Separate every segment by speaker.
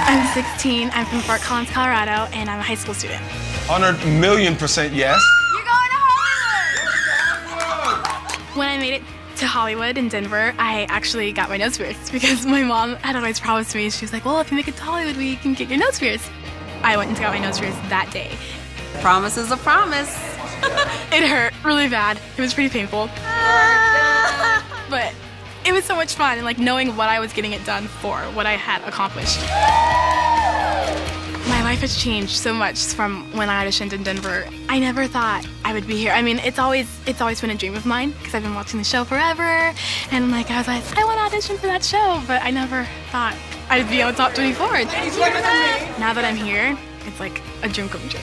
Speaker 1: I'm 16, I'm from Fort Collins, Colorado, and I'm a high school student.
Speaker 2: 100,000,000% yes.
Speaker 1: You're going to Hollywood! When I made it to Hollywood in Denver, I actually got my nose pierced because my mom had always promised me, she was like, well, if you make it to Hollywood, we can get your nose pierced. I went and got my nose pierced that day.
Speaker 3: Promise is a promise.
Speaker 1: It hurt really bad. It was pretty painful. But it was so much fun, and like knowing what I was getting it done for, what I had accomplished. My life has changed so much from when I auditioned in Denver. I never thought I would be here. I mean, it's always been a dream of mine because I've been watching the show forever, and like I was like, I want to audition for that show, but I never thought I'd be on Top 24. Now that I'm here, it's like a dream come true.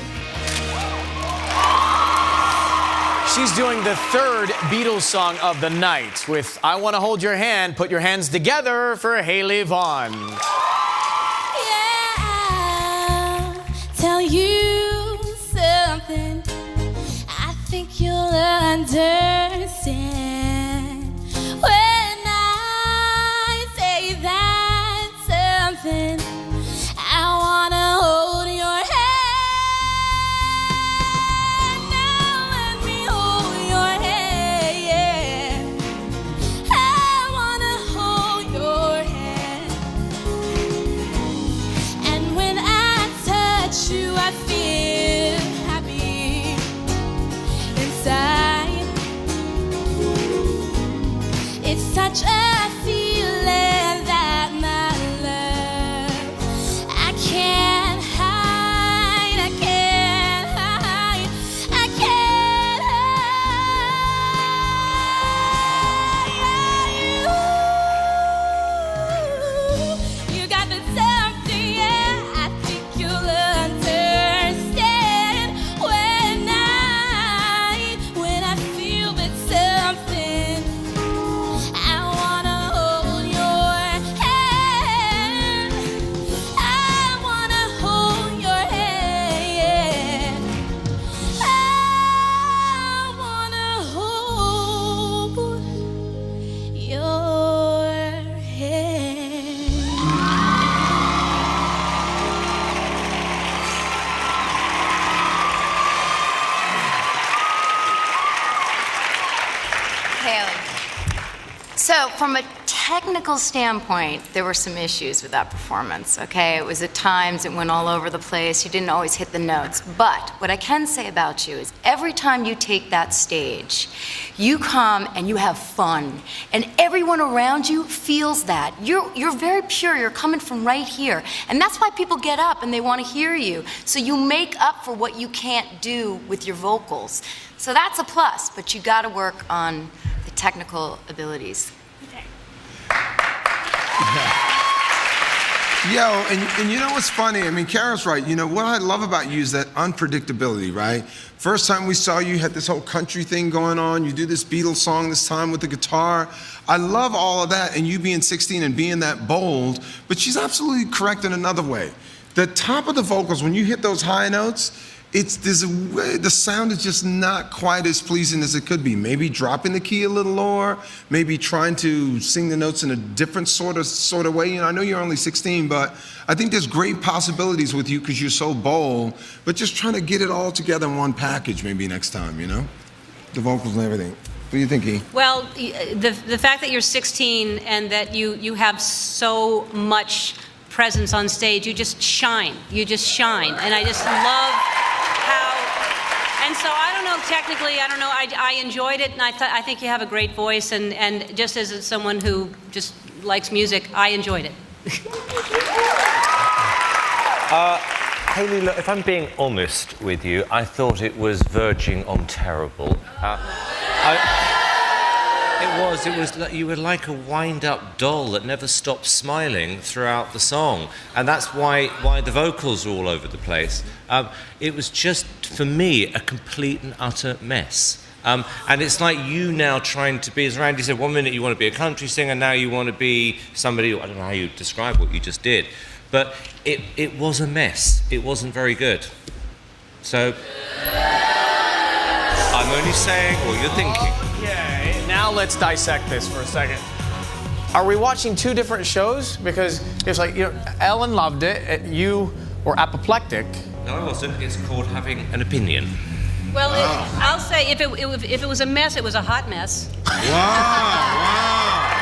Speaker 4: She's doing the third Beatles song of the night with I Want to Hold Your Hand. Put your hands together for Haley Vaughn.
Speaker 5: Yeah, I'll tell you something. I think you'll understand when I say that something. I want to hold your hand. Such a feeling that my love I can't hide, I can't hide, I can't hide. You got the something, yeah. I think you'll understand when I feel that something.
Speaker 6: So from a technical standpoint, there were some issues with that performance, okay? It was at times, it went all over the place. You didn't always hit the notes. But what I can say about you is every time you take that stage, you come and you have fun. And everyone around you feels that. You're very pure. You're coming from right here. And that's why people get up and they want to hear you. So you make up for what you can't do with your vocals. So that's a plus, but you got to work on the technical abilities.
Speaker 2: Yo, and you know what's funny? I mean, Kara's right. You know, what I love about you is that unpredictability, right? First time we saw you, had this whole country thing going on. You do this Beatles song this time with the guitar. I love all of that, and you being 16 and being that bold, but she's absolutely correct in another way. The top of the vocals, when you hit those high notes, the sound is just not quite as pleasing as it could be. Maybe dropping the key a little lower, maybe trying to sing the notes in a different sort of way. You know, I know you're only 16, but I think there's great possibilities with you because you're so bold, but just trying to get it all together in one package maybe next time, you know? The vocals and everything. What do you think, E?
Speaker 7: Well, the fact that you're 16 and that you have so much presence on stage, you just shine. You just shine. And I just love how, and so I don't know, technically, I don't know, I enjoyed it, and I think you have a great voice, and just as someone who just likes music, I enjoyed it.
Speaker 8: Haley, look, if I'm being honest with you, I thought it was verging on terrible. It was, you were like a wind-up doll that never stopped smiling throughout the song. And that's why the vocals are all over the place. It was just, for me, a complete and utter mess. And it's like you now trying to be, as Randy said, one minute you want to be a country singer, now you want to be somebody, I don't know how you describe what you just did. But it was a mess. It wasn't very good. So, I'm only saying what you're thinking.
Speaker 4: Okay, now let's dissect this for a second. Are we watching two different shows? Because it's like, Ellen loved it. You were apoplectic.
Speaker 8: No, I wasn't. It's called having an opinion.
Speaker 7: Well, I'll say if it was a mess, it was a hot mess.
Speaker 2: Wow.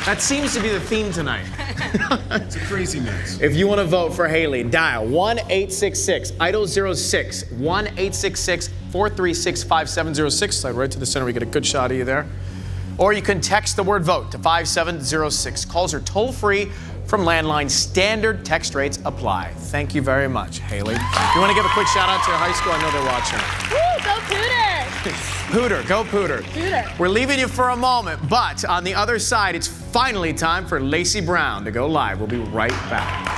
Speaker 4: That seems to be the theme tonight.
Speaker 2: It's a crazy mess.
Speaker 4: If you want to vote for Haley, dial 1-866-IDOL-06, 1-866-436-5706. Slide right to the center. We get a good shot of you there. Or you can text the word VOTE to 5706. Calls are toll-free from landline. Standard text rates apply. Thank you very much, Haley. You want to give a quick shout out to your high school? I know they're watching.
Speaker 1: Woo, go Pooter!
Speaker 4: Pooter, go Pooter.
Speaker 1: Pooter.
Speaker 4: We're leaving you for a moment, but on the other side, it's finally time for Lacey Brown to go live. We'll be right back.